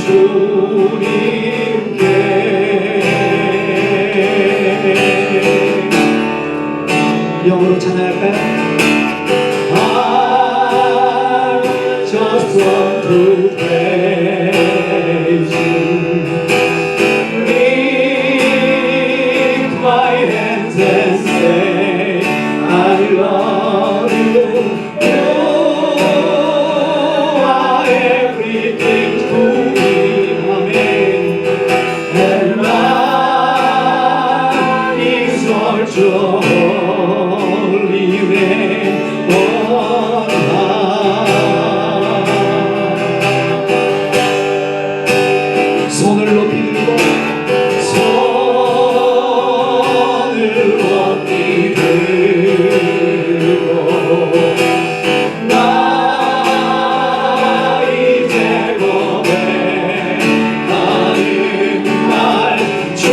주님께 영어로 찬양할까요? I just want to praise you. Lift my hands and say I love you. You are everything to me. Amen. And I exalt your holy name on high. 손을 높이 들고 손을 높이 들고 나 이제 고백하는 날 주를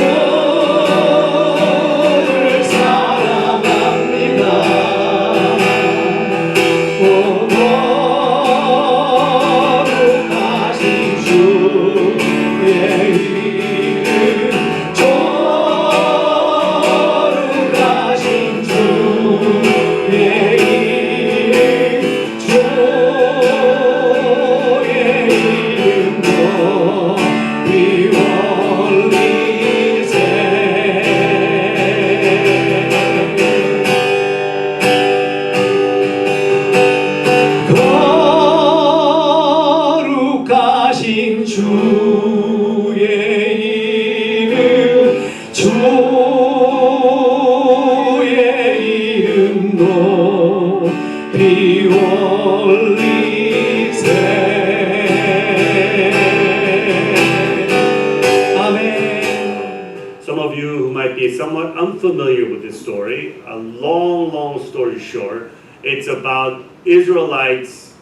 사랑합니다. 오 거룩하신 주의 이름 거룩하신 주의 이름 주의 이름도 위 올리세. 거룩하신 주의 이름 주의 이름도 비 올리세. 아멘. Some of you who might be somewhat unfamiliar with this story, a long story short, it's about Israelites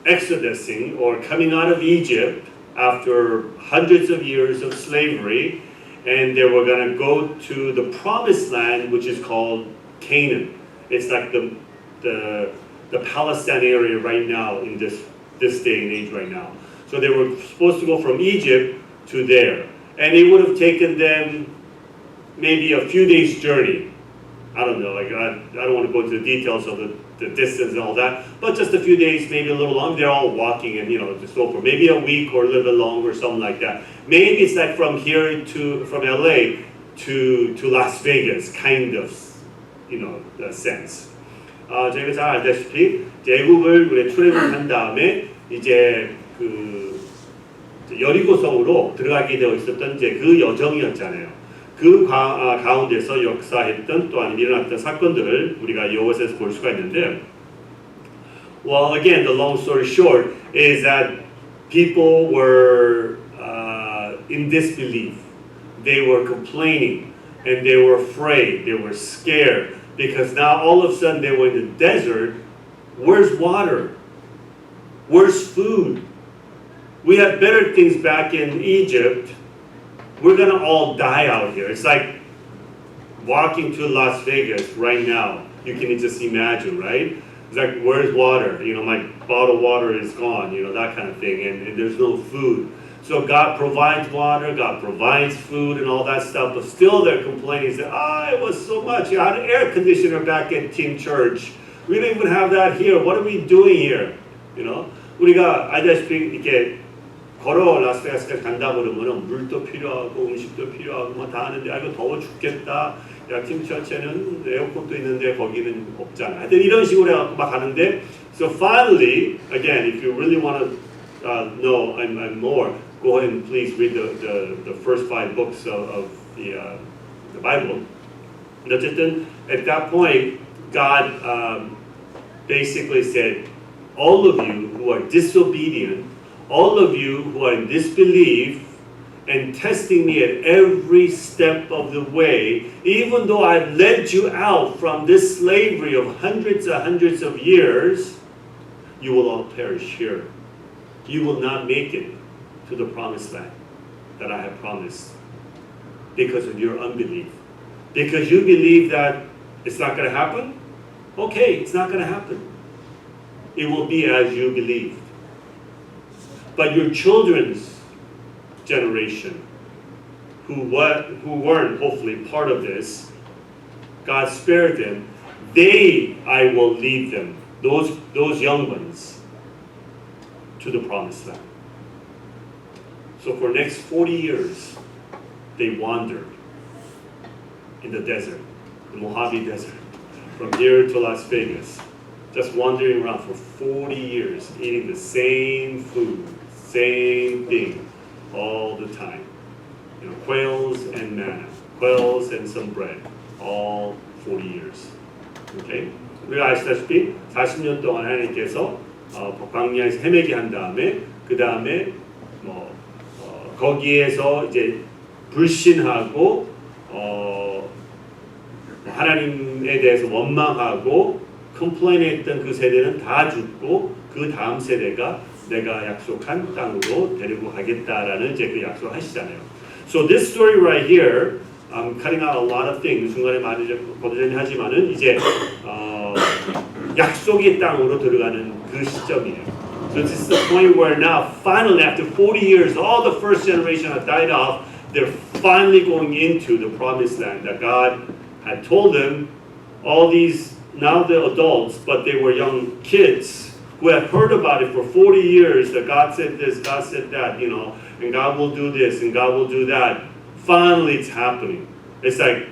exodusing or coming out of Egypt after hundreds of years of slavery, and they were going to go to the promised land, which is called Canaan. It's like the Palestine area right now in this day and age right now. So they were supposed to go from Egypt to there, and it would have taken them maybe a few days journey. I don't know, like I don't want to go into the details of the distance and all that, but just a few days, maybe a little longer. They're all walking and just so for maybe a week or a little bit longer, something like that. Maybe it's like from LA to Las Vegas, kind of, the sense. 저희가 잘 알다시피 애굽을 우리 출애굽한 다음에 이제 그 여리고성으로 들어가게 되어 있었던 이제 그 여정이었잖아요. 그 가운데서 역사했던 또한 일어났던 사건들을 우리가 여호와서에서 볼 수가 있는데, well, again, the long story short is that people were in disbelief. They were complaining and they were afraid. They were scared because now all of a sudden they were in the desert. Where's water? Where's food? We had better things back in Egypt. We're gonna all die out here. It's like walking to Las Vegas right now. You can just imagine, right? It's like, where's water? My bottled water is gone, that kind of thing, and there's no food. So God provides water, God provides food and all that stuff, but still they're complaining, say, it was so much. I had an air conditioner back at Team Church. We don't even have that here. What are we doing here? 우리가 알다시피 이렇게 걸어 라스베가스까지 간다 그러면은 물도 필요하고 음식도 필요하고 뭐 다 하는데 이거 더워 죽겠다. 야 팀처치에는 에어컨도 있는데 거기는 없잖아. 하여튼 이런 식으로 해갖고 막 가는데, so finally, again, if you really want to know and more, go ahead and please read the first 5 books of the Bible. And 어쨌든 at that point, God basically said, all of you who are disobedient, all of you who are in disbelief and testing me at every step of the way, even though I've led you out from this slavery of hundreds and hundreds of years, you will all perish here. You will not make it to the promised land that I have promised because of your unbelief. Because you believe that it's not going to happen? Okay, it's not going to happen. It will be as you believe. But your children's generation, who weren't hopefully part of this, God spared them. I will lead them, those young ones, to the promised land. So for next 40 years, they wandered in the desert, the Mojave Desert, from here to Las Vegas, just wandering around for 40 years, eating the same food, same thing, all the time. Quails and manna, quails and some bread, all 40 years. Okay? 우리가 아시다시피 40년 동안 하나님께서 광야에서 헤매게 한 다음에 그 다음에 거기에서 이제 불신하고 하나님에 대해서 원망하고 컴플레인했던 그 세대는 다 죽고 그 다음 세대가 내가 약속한 땅으로 데리고 가겠다라는 이제 그 약속을 하시잖아요. So this story right here, I'm cutting out a lot of things. 중간에 많이 거두절미 하지만은 이제 약속의 땅으로 들어가는 그 시점이에요. So this is the point where now, finally, after 40 years, all the first generation had died off. They're finally going into the promised land that God had told them. All these, now they're adults, but they were young kids who had heard about it for 40 years, that God said this, God said that, and God will do this, and God will do that. Finally, it's happening. It's like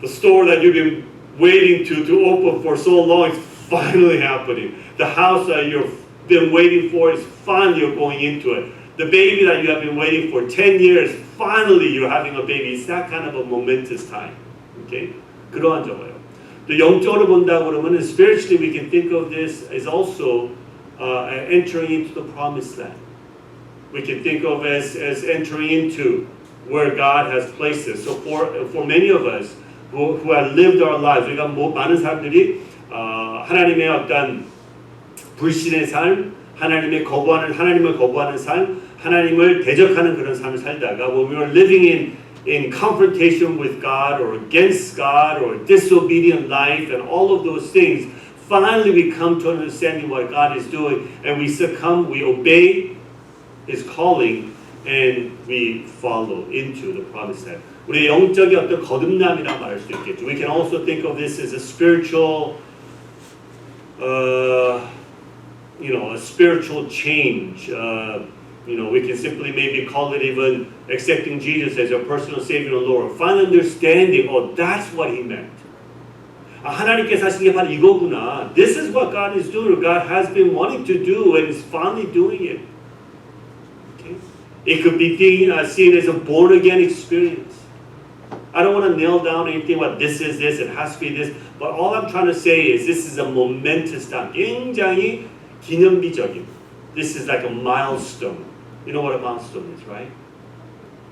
the store that you've been waiting to open for so long is finally happening. The house that you've been waiting for is finally you're going into it. The baby that you have been waiting for 10 years, finally you're having a baby. It's that kind of a momentous time. Okay? 그러한 적이에요. 또 영적으로 본다 그러면 spiritually we can think of this as also entering into the promised land. We can think of as entering into where God has placed us. So for many of us who have lived our lives, 우리가 많은 사람들이 하나님의 어떤 불신의 삶, 하나님을 거부하는 삶, 하나님을 대적하는 그런 삶을 살다가 when we were living in confrontation with God or against God or disobedient life and all of those things, finally we come to understanding what God is doing and we succumb, we obey His calling and we follow into the promised land. 우리의 영적인 어떤 거듭남이라 말할 수 있겠죠. We can also think of this as a spiritual a spiritual change. We can simply maybe call it even accepting Jesus as your personal Savior and Lord. Finally understanding, that's what He meant. 하나님께서 하신 게 바로 이거구나. This is what God is doing. God has been wanting to do and is finally doing it. Okay? It could be seen as a born-again experience. I don't want to nail down anything about this is this, it has to be this. But all I'm trying to say is this is a momentous time. 굉장히 기념비적인. This is like a milestone. You know what a milestone is, right?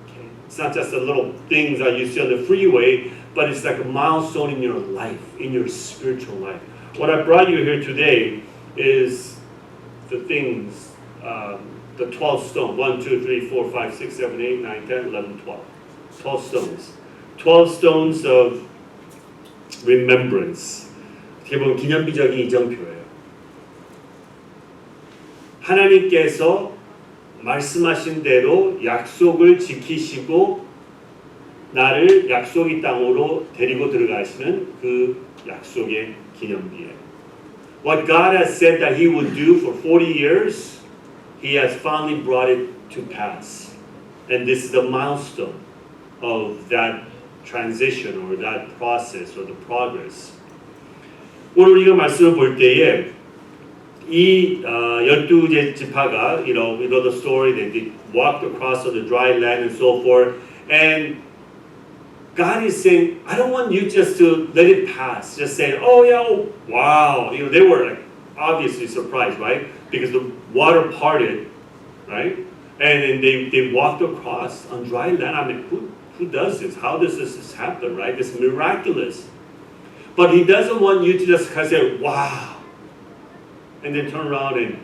Okay. It's not just the little things that you see on the freeway, but it's like a milestone in your life, in your spiritual life. What I brought you here today is the things, the 12 stones. 1, 2, 3, 4, 5, 6, 7, 8, 9, 10, 11, 12. 12 stones. 12 stones of remembrance. 어떻게 보면 기념비적인 이정표예요. 하나님께서 말씀하신 대로 약속을 지키시고 나를 약속의 땅으로 데리고 들어가시는 그 약속의 기념비예요. What God has said that He would do for 40 years, He has finally brought it to pass. And this is the milestone of that transition or that process or the progress. 오늘 우리가 말씀을 볼 때에 이 12 지파가, you know the story, they walked across on the dry land and so forth, and God is saying, I don't want you just to let it pass, just saying, oh yeah, oh, wow, they were like obviously surprised, right? Because the water parted, right? And then they walked across on dry land. I mean, who does this? How does this happen, right? It's miraculous. But He doesn't want you to just kind of say, wow, and then turn around and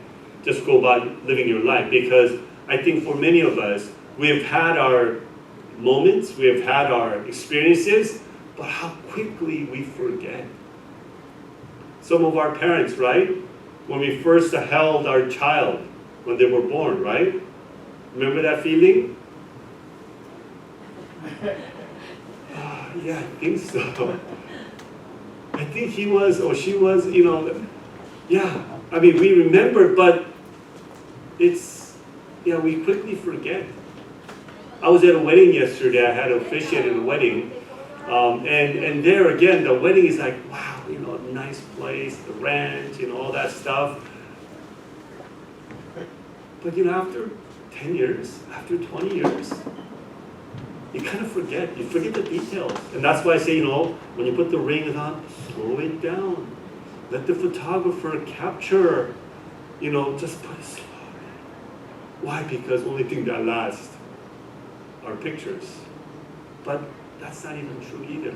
just go about living your life. Because I think for many of us, we have had our moments, we have had our experiences, but how quickly we forget. Some of our parents, right? When we first held our child, when they were born, right? Remember that feeling? Yeah, I think so. I think he was or she was, yeah. I mean, we remember, but we quickly forget. I was at a wedding yesterday. I had officiated a wedding. And there again, the wedding is like, wow, nice place, the ranch, all that stuff. But after 10 years, after 20 years, you kind of forget. You forget the details. And that's why I say, when you put the ring on, slow it down. Let the photographer capture, just put it slow. Why? Because the only thing that lasts are pictures. But that's not even true either.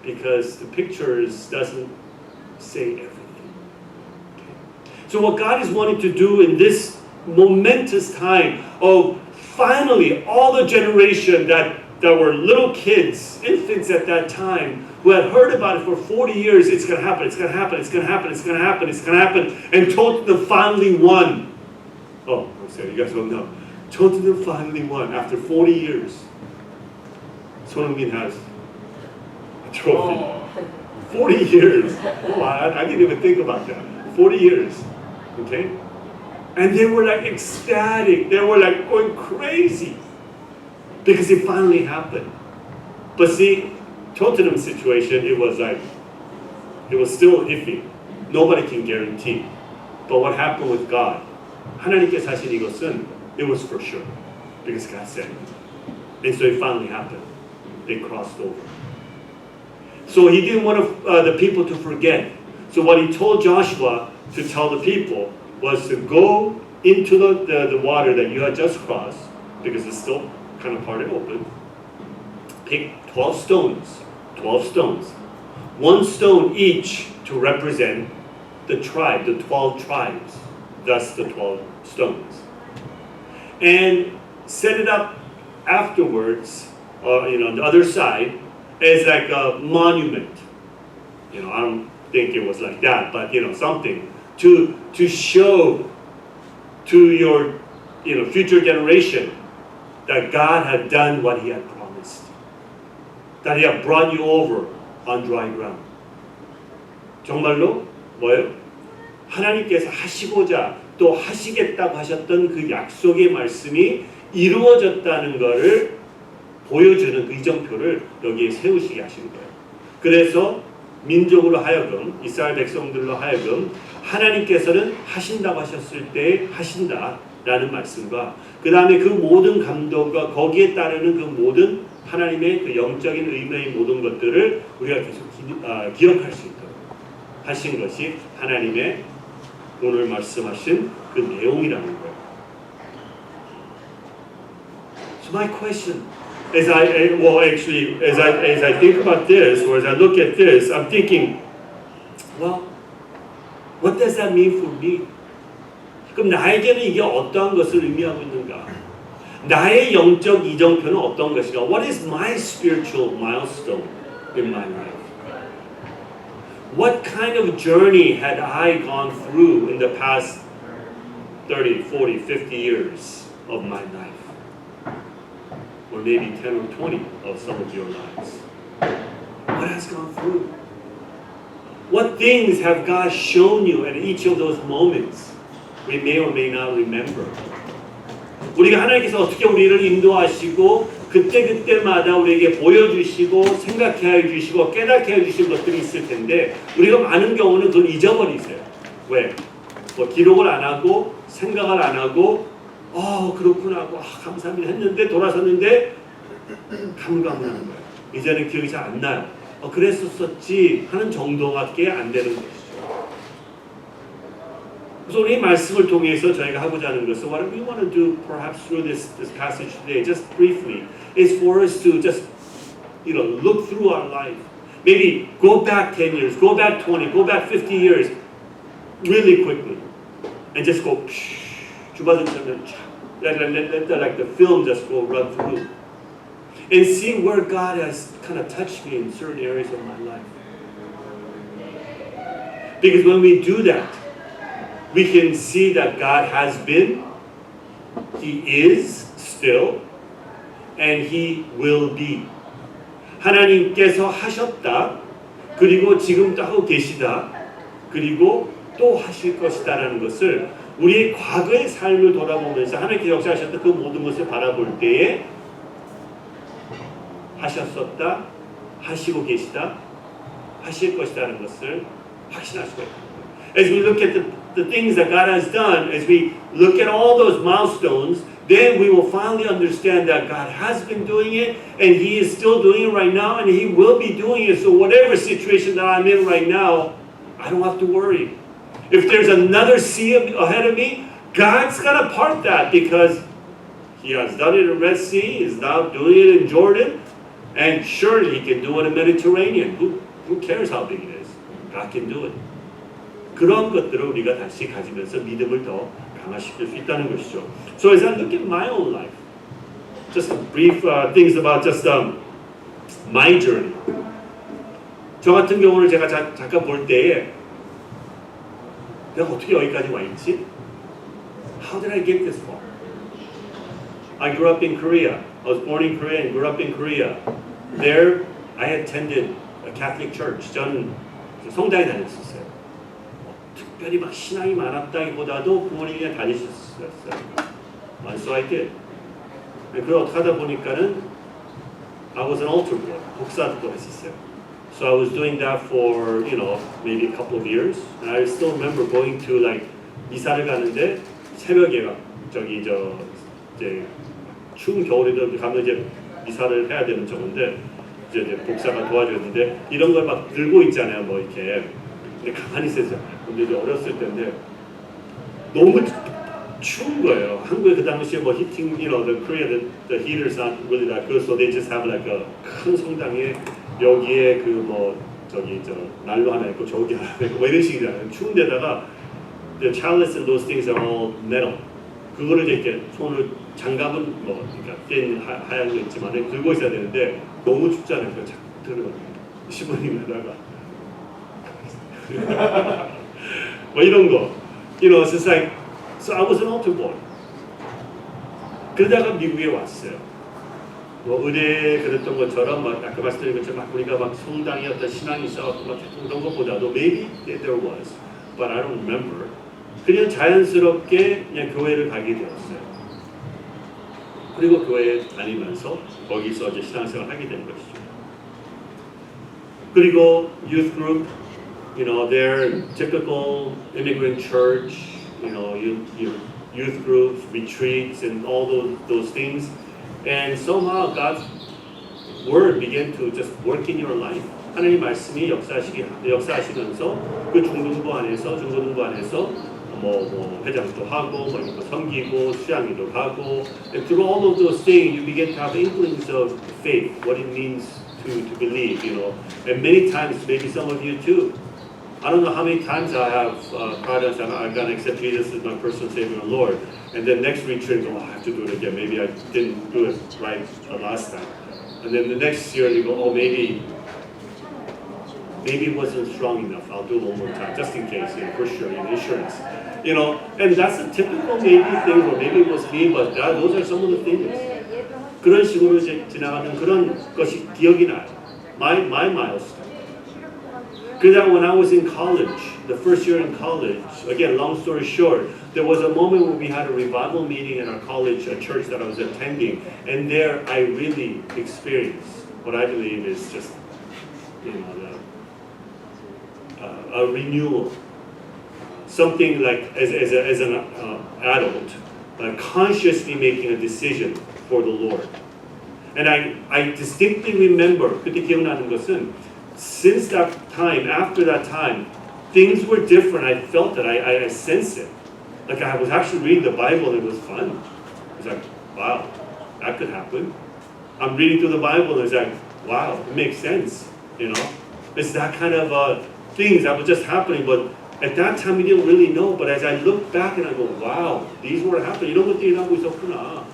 Because the pictures doesn't say everything. Okay? So what God is wanting to do in this momentous time of finally all the generation that were little kids, infants at that time, who had heard about it for 40 years, it's going to happen, it's going to happen, it's going to happen, it's going to happen, it's going to happen, and Tottenham finally won. Oh, I'm sorry, you guys don't know. Tottenham finally won after 40 years. Sonheung-min has a trophy. 40 years. Oh, I didn't even think about that. 40 years. Okay? And they were like ecstatic. They were like going crazy. Because it finally happened. But see, Tottenham's situation, it was still iffy. Nobody can guarantee. But what happened with God? 하나님께서 하신 이것은, it was for sure. Because God said it. And so it finally happened. They crossed over. So he didn't want the people to forget. So what he told Joshua to tell the people was to go into the water that you had just crossed, because it's still kind of parted open. Pick 12 stones. 12 stones. One stone each to represent the tribe, the 12 tribes. Thus the 12 stones. And set it up afterwards, on the other side, as like a monument. I don't think it was like that, but something to show to your future generation that God had done what he had promised. That he had brought you over on dry ground. 정말로 뭐예요? 하나님께서 하시고자 또 하시겠다고 하셨던 그 약속의 말씀이 이루어졌다는 것을 보여주는 그 이정표를 여기에 세우시게 하신 거예요. 그래서 민족으로 하여금, 이스라엘 백성들로 하여금 하나님께서는 하신다고 하셨을 때 하신다라는 말씀과 그 다음에 그 모든 감동과 거기에 따르는 그 모든 하나님의 그 영적인 의미의 모든 것들을 우리가 계속 기억할 수 있도록 하신 것이 하나님의 오늘 말씀하신 그 내용이라는 거예요. So my question, as I think about this, or as I look at this, I'm thinking, well, what does that mean for me? 그럼 나에게는 이게 어떠한 것을 의미하고 있는가? 나의 영적 이정표는 어떤 것인가? What is my spiritual milestone in my life? What kind of journey had I gone through in the past 30, 40, 50 years of my life? Or maybe 10 or 20 of some of your lives. What has gone through? What things have God shown you at each of those moments? We may or may not remember. 우리가 하나님께서 어떻게 우리를 인도하시고 그때마다 우리에게 보여주시고 생각해 주시고 깨닫게 해주신 것들이 있을 텐데 우리가 많은 경우는 그걸 잊어버리세요. 왜? 뭐 기록을 안 하고 생각을 안 하고 그렇구나 하고 감사합니다 했는데 돌아섰는데 감각나는 거예요. 이제는 기억이 잘 안 나요. 그랬었지 하는 정도밖에 안 되는 것이죠. 그래서 우리 말씀을 통해서 저희가 하고자 하는 것은 what we want to do perhaps through this passage today, just briefly, is for us to just look through our life. Maybe go back 10 years, go back 20, go back 50 years really quickly and just go 주바등처럼 let like the film just go run through and see where God has kind of touched me in certain areas of my life. Because when we do that, we can see that God has been He is still and He will be. 하나님께서 하셨다. 그리고 지금도 하고 계시다. 그리고 또 하실 것이다라는 것을 우리의 과거의 삶을 돌아보면서 하나님께서 역사하셨던 그 모든 것을 바라볼 때에 하셨었다, 하시고 계시다, 하실 것이다라는 것을 확신할 수가 있습니다. As we look at the things that God has done, as we look at all those milestones, then we will finally understand that God has been doing it and He is still doing it right now and He will be doing it. So whatever situation that I'm in right now, I don't have to worry. If there's another sea ahead of me, God's going to part that because He has done it in Red Sea, He's now doing it in Jordan, and surely He can do it in Mediterranean. Who cares how big it is? God can do it. 그런 것들을 우리가 다시 가지면서 믿음을 더 강화시킬 수 있다는 것이죠. So as I look at my own life, just brief things about just my journey. 저 같은 경우를 제가 잠깐 볼 때에 내가 어떻게 여기까지 와 있지? How did I get this far? I grew up in Korea. I was born in Korea and grew up in Korea. There, I attended a Catholic church. 저는 성당에 다녔었어요. 특별히 막 신앙이 많았다기보다도 부모님이 다니셨어요. So I did. 그걸 어떻게 하다 보니까는 I was an altar boy. 복사도 했었어요. So I was doing that for, maybe a couple of years. And I still remember going to like 미사를 가는데 새벽에 이제 추운 겨울에도 가면 이제 미사를 해야 되는 정도인데 이제 복사가 도와줬는데 이런 걸 막 들고 있잖아요, 뭐 이렇게. 근데 가만히 있었잖아요. 근데 이제 어렸을 때인데 너무 추운 거예요. 한국에 그 당시에 뭐 히팅, the Korea, the heater's not really that good, so they just have like a 큰 성당에 여기에 난로 하나 있고 저기 하나 있고 뭐 이런 식이잖아요. 추운 데다가 the chalice and those things are all metal. 그거를 이렇게 손으로 장갑은 그러니까 뗀 하얀 거 있지만 들고 있어야 되는데 너무 춥잖아요. 그래서 자꾸 들어요. 시부님에다가 뭐 이런 거. It's just like, so I was an altar boy. 그러다가 미국에 왔어요. 뭐 의뢰 그랬던 것처럼 막 아까 말씀드린 것처럼 막 우리가 막 성당에 어떤 신앙이 있어갖고 막 그런 것보다도 maybe there was, but I don't remember. 그냥 자연스럽게 그냥 교회를 가게 되었어요. 그리고 교회에 다니면서 거기서 이제 신앙생활 하게 된 것이죠. 그리고 youth group, their typical immigrant church, youth groups, retreats, and all those things. And somehow God's word began to just work in your life. 하나님 말씀이 역사하시면서 그 중등부 안에서 뭐 회장도 하고 뭐 이런 거 섬기고 수양회도 하고, and through all of those things you begin to have inklings of faith, what it means to believe, and many times maybe some of you too. I don't know how many times I have cried and said, I'm gonna accept Jesus as my personal Savior and Lord, and then next retreat, I have to do it again. Maybe I didn't do it right the last time, and then the next year you go, maybe it wasn't strong enough. I'll do it one more time, just in case, for sure, insurance. And that's a typical maybe thing, or maybe it was me, but those are some of the things. 그런 식으로 이제 지나가는 그런 것이 기억이 나요. My milestone. 그다음 when I was in college, the first year in college, again, long story short, there was a moment when we had a revival meeting in our college, a church that I was attending, and there I really experienced what I believe is just, a renewal. Something like, as an adult, consciously making a decision for the Lord. And I distinctly remember, 그때 기억나는 것은, since that time, after that time, things were different. I felt it, I sensed it. Like I was actually reading the Bible and it was fun. It's like, wow, that could happen. I'm reading through the Bible and it's like, wow, it makes sense, It's that kind of things that was just happening, but at that time we didn't really know. But as I look back and I go, wow, these were happening. 이런 것들이 나고 있었구나.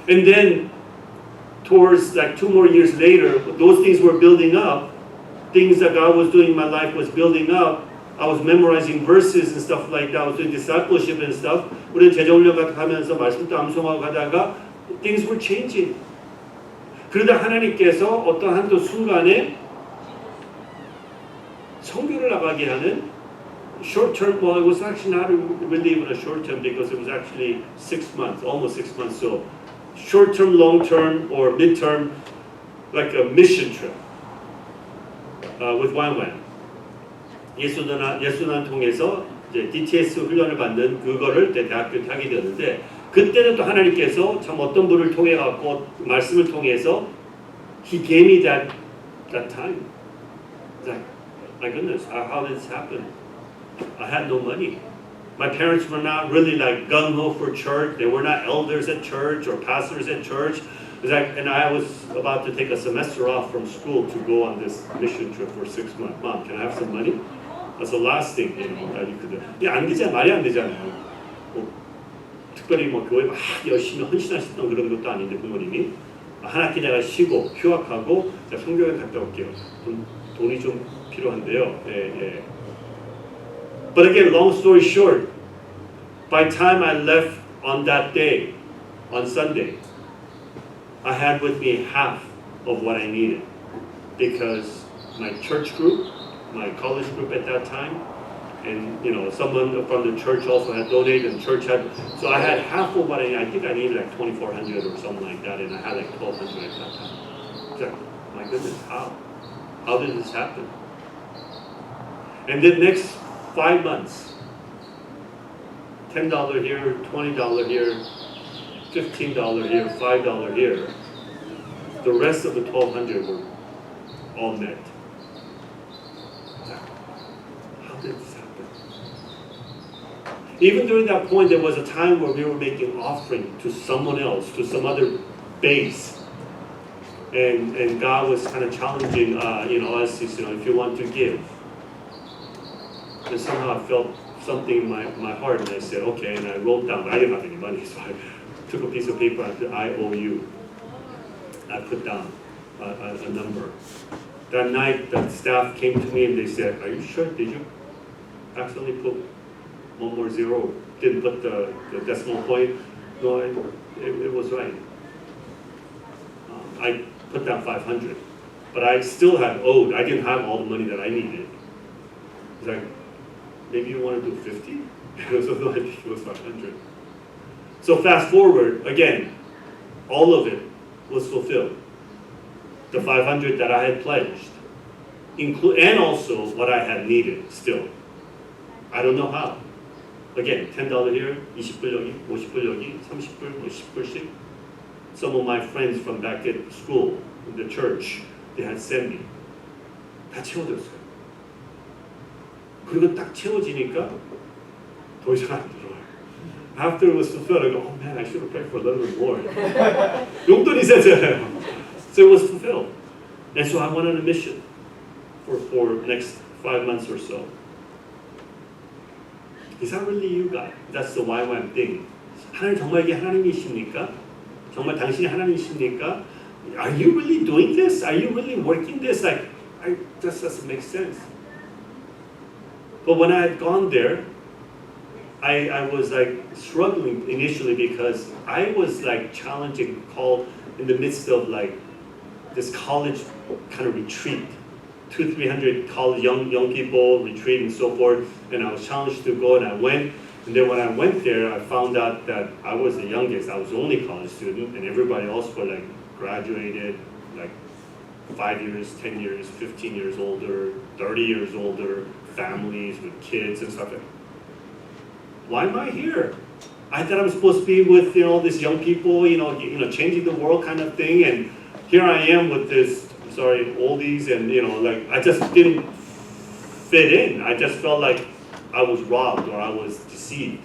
And then, towards like 2 more years later, those things were building up. Things that God was doing in my life was building up. I was memorizing verses and stuff like that. I was doing discipleship and stuff. 우리는 제자훈련 하면서 말씀도 암송하고 가다가 things were changing. 그러다 하나님께서 어떤 한도 순간에 성교를 나가게 하는 short term, well, it was actually not really even a short term because it was actually 6 months, almost 6 months. So short term, long term, or mid term, like a mission trip with YWAM. 예수난 통해서 이제 DTS 훈련을 받는 그거를 대학교 타게 되었는데 그때는 또 하나님께서 참 어떤 분을 통해 갖고 말씀을 통해서 He gave me that time. Like, my goodness, how did this happen? I had no money. My parents were not really like gung-ho for church. They were not elders at church or pastors at church. And I was about to take a semester off from school to go on this mission trip for 6 months. Mom, can I have some money? That's the last thing, you know, that you could do. 안 되잖아, 말이 안 되잖아요. 특별히 뭐 교회 막 열심히 헌신하셨던 그런 것도 아닌데 부모님이 한 학기 내가 쉬고 휴학하고 제가 성교회 갔다 올게요. 돈이 좀 필요한데요. 예. But again, long story short, by the time I left on that day, on Sunday, I had with me half of what I needed because my church group, my college group at that time, and you know someone from the church also had donated, and church had. So I had half of what I think I needed like 2,400 or something like that, and I had like 1,200 at that time. It's like, my goodness, how did this happen? And the next 5 months, $10 here, $20 here, $15 here, $5 here. The rest of the 1,200 were all met. How did this happen? Even during that point, there was a time where we were making offering to someone else, to some other base. And God was kind of challenging us, if you want to give. And somehow I felt something in my heart, and I said, okay, and I wrote down, I didn't have any money, so I took a piece of paper and said, I owe you. I put down a number. That night, the staff came to me and they said, are you sure? Did you accidentally put one more zero? Didn't put the decimal point? No, it was right. I put down 500, but I still had owed. I didn't have all the money that I needed. It's like, maybe you want to do 50? So no, I think it was 500. So fast forward, again, all of it was fulfilled. The 500 that I had pledged, and also what I had needed still. I don't know how. Again, $10 here, 20불 여기, 50불 여기, 30불, 10불씩. Some of my friends from back at school, in the church, they had sent me. 다 채워졌어요. 그리고 딱 채워지니까 더 이상 안 들어와요. After it was fulfilled, I go, oh man, I should have prayed for a little bit more. 용돈이 있었잖아요. So it was fulfilled. And so I went on a mission for next 5 months or so. Is that really you, God? That's the YWAM thing. 하나님 정말 이게 하나님이십니까? 정말 당신이 하나님이십니까? Are you really doing this? Are you really working this? Like, this doesn't make sense. But when I had gone there, I was like struggling initially because I was like challenging, called in the midst of like this college kind of retreat, 200-300 college young people retreat and so forth, and I was challenged to go, and I went. And then when I went there, I found out that I was the youngest. I was the only college student, and everybody else were like graduated, like 5 years, 10 years, 15 years older, 30 years older, families with kids and stuff. Why am I here? I thought I was supposed to be with all these young people, changing the world kind of thing, and here I am with this, oldies, and like I just didn't fit in. I just felt like I was robbed or I was deceived,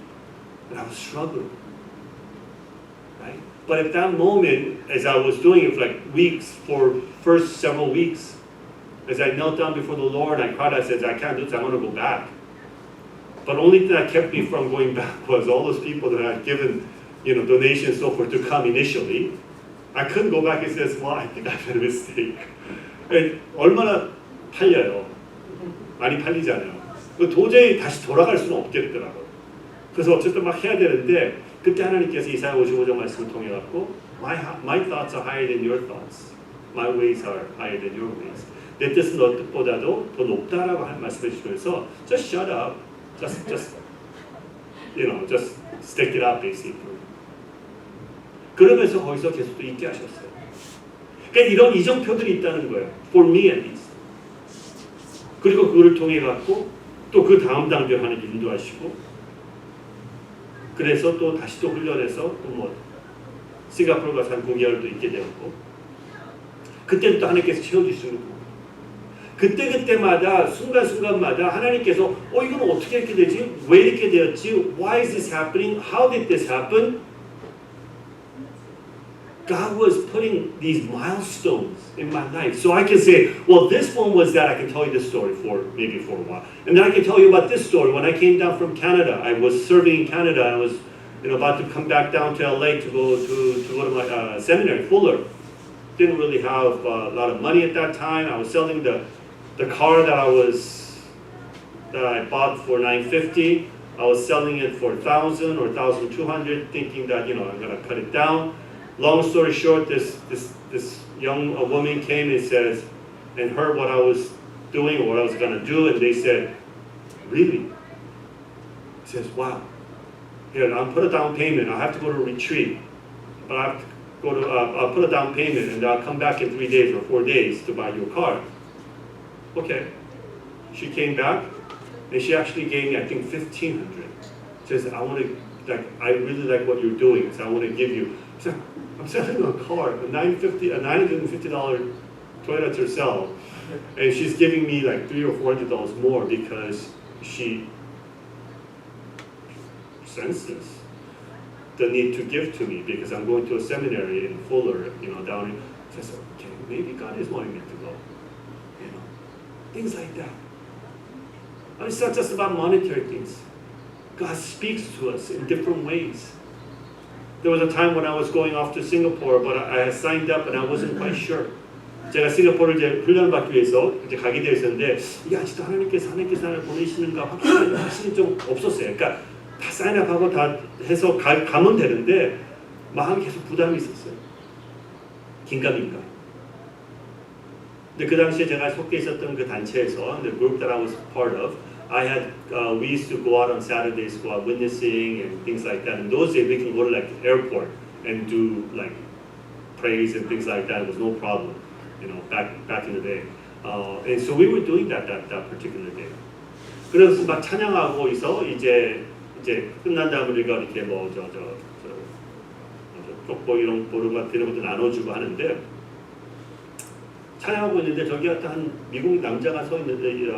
and I was struggling. Right? But at that moment, as I was doing it for like weeks, for first several weeks, as I knelt down before the Lord, I cried. I said, I can't do this. I want to go back. But only thing that kept me from going back was all those people that I had given, donations and so forth to come initially. I couldn't go back and say, well, I think I made a mistake. And 얼마나 팔려요? 많이 팔리잖아요. 도저히 다시 돌아갈 수는 없겠더라고요. 그래서 어쨌든 막 해야 되는데 그때 하나님께서 이사야 55장 말씀을 통해 갖고 my thoughts are higher than your thoughts. My ways are higher than your ways. 내 뜻은 너 뜻보다도 더 높다라고 말씀해 주시면서 just shut up. Just just stick it up basically. 그러면서 거기서 계속 또 있게 하셨어요. 그러니까 이런 이정표들이 있다는 거예요. For me at least. 그리고 그거를 통해 갖고 또 그 다음 단계 하나님 인도하시고 그래서 또 다시 또 훈련해서 또 뭐 싱가포르 가서 한 9개월도 있게 되었고 그때는 또 하나님께서 채워주시는 거고 그때마다 순간순간마다 하나님께서 이건 어떻게 이렇게 되지? 왜 이렇게 되었지? Why is this happening? How did this happen? God was putting these milestones in my life. So I can say, well, this one was that. I can tell you this story for a while. And then I can tell you about this story. When I came down from Canada, I was serving in Canada. I was about to come back down to LA to go to my seminary, Fuller. Didn't really have a lot of money at that time. I was selling the car that I bought for $950. I was selling it for $1,000 or $1,200, thinking that I'm gonna cut it down. Long story short, this young woman came and says, and heard what I was doing or what I was gonna do, and they said, "Really?" He says, "Wow. Here, I'll put a down payment. I have to go to a retreat, but I have to go to. I'll put a down payment, and I'll come back in 3 days or 4 days to buy your car." Okay. She came back, and she actually gave me, I think, $1,500. She says, I really like what you're doing, so I want to give you. So I'm selling a car, a $950 Toyota Tercel, and she's giving me like $300 or $400 more because she senses the need to give to me because I'm going to a seminary in Fuller, down in. So I said, okay, maybe God is wanting me to go, things like that. I mean, it's not just about monetary things. God speaks to us in different ways. There was a time when I was going off to Singapore, but I had signed up and I wasn't quite sure. 제가 싱가포르를 이제 훈련받기 위해서 이제 가게 되어 있었는데 이게 아직도 하나님께서 나를 보내시는가 확신이 좀 없었어요. 그러니까 다 사인업하고 다 해서 가면 되는데 마음이 계속 부담이 있었어요. 긴가민가. 근데 그 당시에 제가 속해 있었던 그 단체에서 the group that I was part of, we used to go out on Saturdays, go out witnessing and things like that. In those days, we can go to like the airport and do like praise and things like that. It was no problem, back in the day. And so we were doing that particular day. 그래서 막 찬양하고 있어 이제 끝난 다음에 우리가 이렇게 쪽보 이런 보름 같은 것도 나눠주고 하는데. 찬양하고 있는데 저기 한 미국 남자가 서 있는데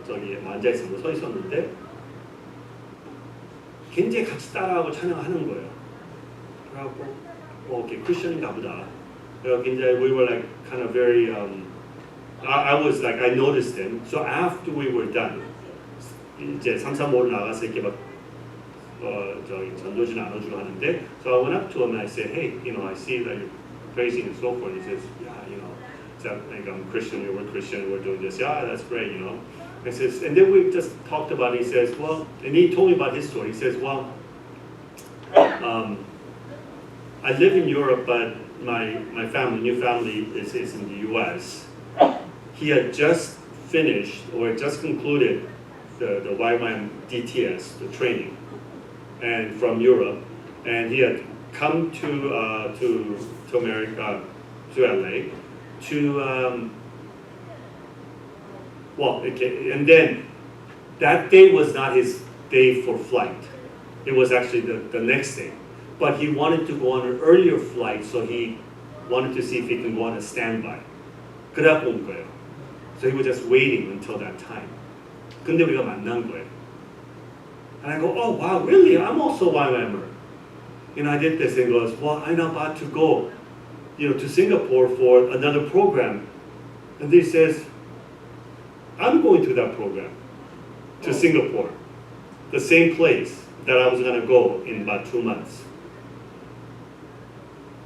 서 있었는데 굉장히 같이 따라하고 찬양하는 거예요. 그래갖고 오케이 크리스천인가 보다. 그래서 굉장히 we were like kind of very I was like I noticed him. So after we were done 이제 3, 4, 5로 나가서 이렇게 막 전도지 나눠주고 하는데 so I went up to him and I said, hey, I see that you're praising and so forth. He says, yeah, like I'm Christian, we're Christian, we're doing this. Yeah, that's great, And says, and then we just talked about it. He says, well, and he told me about his story. He says, well, I live in Europe, but my new family is in the U.S. He had just finished or just concluded the YWAM DTS, the training, and from Europe, and he had come to America, to LA. And then that day was not his day for flight. It was actually the next day. But he wanted to go on an earlier flight, so he wanted to see if he can go on a standby. 그래갖고 온 거예요. So he was just waiting until that time. 근데 우리가 만난 거예요. And I go, oh wow, really? I'm also YWAMer. I did this and he goes, well, I'm about to go to Singapore for another program. And he says, I'm going to that program, to Singapore, the same place that I was going to go in about 2 months.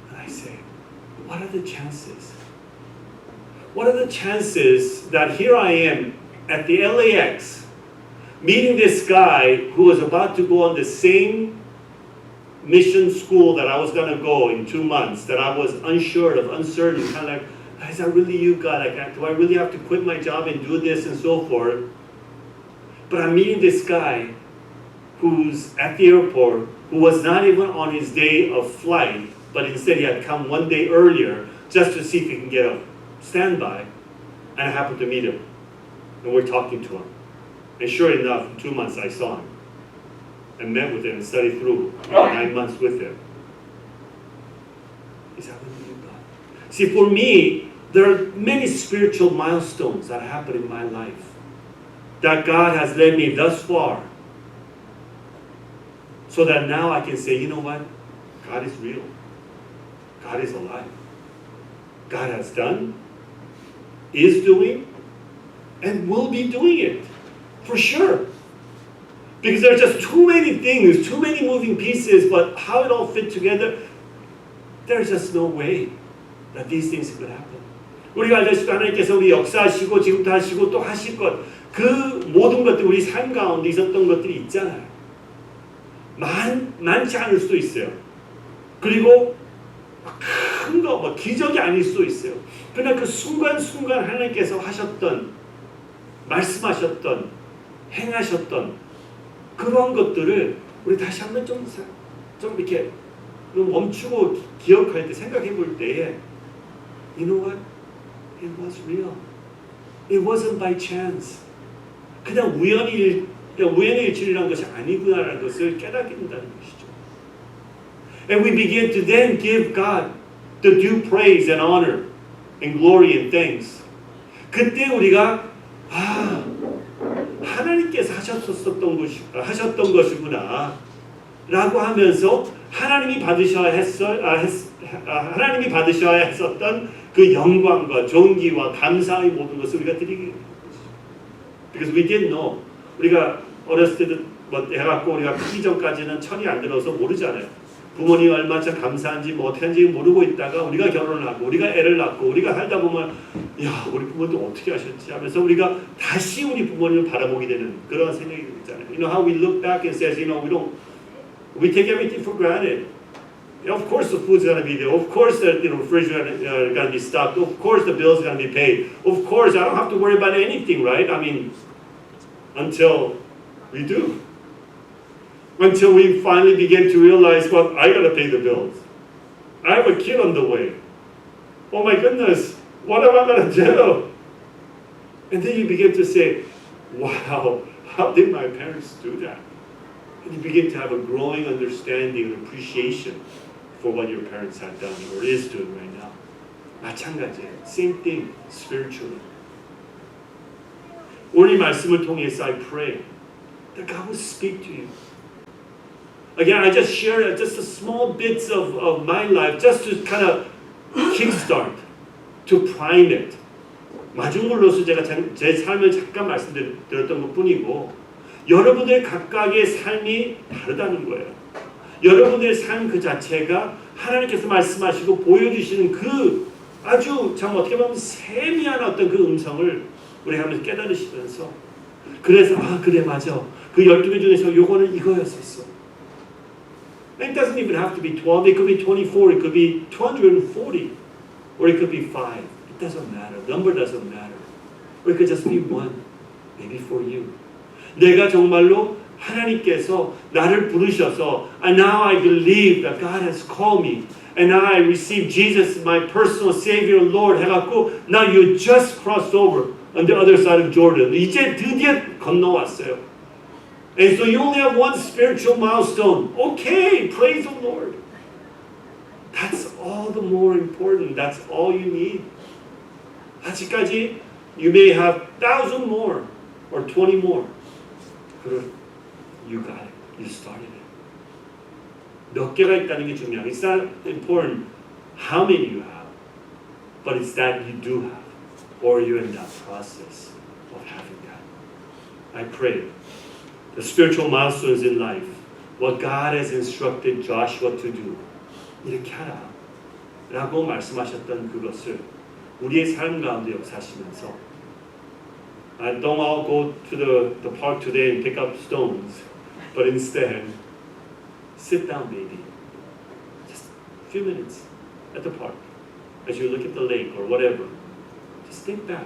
And I say, what are the chances? What are the chances that here I am at the LAX meeting this guy who was about to go on the same mission school that I was going to go in 2 months, that I was unsure of, uncertain, kind of like, is that really you, God? Like, do I really have to quit my job and do this and so forth? But I'm meeting this guy who's at the airport, who was not even on his day of flight, but instead he had come 1 day earlier just to see if he can get a standby, and I happened to meet him, and we're talking to him. And sure enough, in 2 months I saw him, and met with him and studied through 9 months with him. Is that really you, God? See, for me, there are many spiritual milestones that happen in my life that God has led me thus far, so that now I can say, you know what? God is real. God is alive. God has done, is doing, and will be doing it. For sure. Because there are just too many things, too many moving pieces, but how it all fit together, there's just no way that these things could happen. 우리가 알다시피 하나님께서 우리 역사하시고 지금도 하시고 또 하실 것, 그 모든 것들 우리 삶 가운데 있었던 것들이 있잖아요. 많지 않을 수도 있어요. 그리고 큰 거, 뭐 기적이 아닐 수도 있어요. 그러나 그 순간순간 하나님께서 하셨던, 말씀하셨던, 행하셨던 그런 것들을 우리 다시 한번 좀 이렇게 멈추고 기억할 때, 생각해 볼 때에, you know what? It was real. It wasn't by chance. 그냥 우연의 일치라는 것이 아니구나라는 것을 깨닫게 된다는 것이죠. And we begin to then give God the due praise and honor and glory and thanks. 그때 우리가 하나님께서 하셨던 것이구나 라고 하면서 하나님이 받으셔야 했었던 그 영광과 존귀와 감사의 모든 것을 우리가 드리게 됩니다. Because we didn't know. 우리가 어렸을 때도 뭐 해갖고 우리가 크기 전까지는 철이 안 들어서 모르잖아요. 부모님이 얼마나 감사한지 뭐 어떻게 하는지 모르고 있다가 우리가 결혼을 하고 우리가 애를 낳고 우리가 살다 보면 야 우리 부모도 어떻게 하셨지 하면서 우리가 다시 우리 부모님을 바라보게 되는 그런 생각이 들잖아요. You know how we look back and says, you know, we take everything for granted. You know, of course the food's gonna be there. Of course the refrigerator gonna be stocked. Of course the bills gonna be paid. Of course I don't have to worry about anything, right? I mean, until we do. Until we finally begin to realize, well, I gotta pay the bills. I have a kid on the way. Oh my goodness, what am I gonna do? And then you begin to say, wow, how did my parents do that? And you begin to have a growing understanding and appreciation for what your parents have done or is doing right now. 마찬가지예요. Same thing spiritually. 오늘 이 말씀을 통해서 I pray that God will speak to you. Again, I just share just a small bits of my life just to kind of kickstart, to prime it. 마중물로서 제가 제 삶을 잠깐 말씀드렸던 것뿐이고 여러분들 각각의 삶이 다르다는 거예요. 여러분들의 삶 그 자체가 하나님께서 말씀하시고 보여주시는 그 아주 참 어떻게 보면 세미한 어떤 그 음성을 우리 하면서 깨달으시면서 그래서 그래 맞아. 그 12개 중에서 요거는 이거였었어. It doesn't even have to be 12. It could be 24. It could be 240. Or it could be 5. It doesn't matter. Number doesn't matter. Or it could just be 1. Maybe for you. 내가 정말로 하나님께서 나를 부르셔서 and now I believe that God has called me and now I receive Jesus as my personal Savior and Lord 해갖고 now you just crossed over on the other side of Jordan. 이제 드디어 건너왔어요. And so you only have one spiritual milestone. Okay, praise the Lord. That's all the more important. That's all you need. 아직까지 you may have 1,000 more or 20 more. You got it. You started it. 몇 개가 있다는 게 중요해요. It's not important how many you have, but it's that you do have, or you're in that process of having that. I pray the spiritual milestones in life, what God has instructed Joshua to do, 이렇게 하라 라고 말씀하셨던 그것을 우리의 삶 가운데 역사하시면서 Don't all go to the park today and pick up stones, but instead, sit down maybe, just a few minutes at the park as you look at the lake or whatever. Just think back.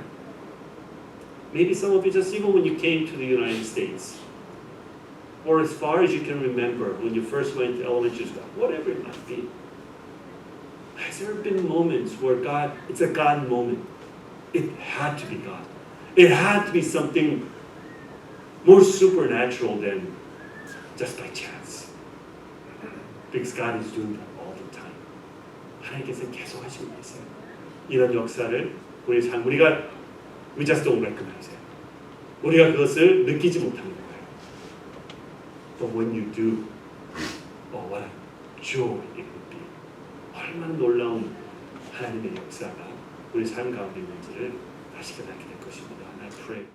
Maybe some of you just even when you came to the United States, or as far as you can remember when you first went to elementary school, whatever it might be. Has there been moments where God, it's a God moment? It had to be God. It had to be something more supernatural than just by chance. Because God is doing that all the time. 하나님께서는 계속 하시고 계세요. 이런 역사를 우리가 we just don't recognize it. 우리가 그것을 느끼지 못하는 거예요. But when you do, oh, what a joy it would be. 얼마나 놀라운 하나님의 역사가 우리 삶 가운데 있는지를 다시 깨닫게 될 것입니다. And I pray.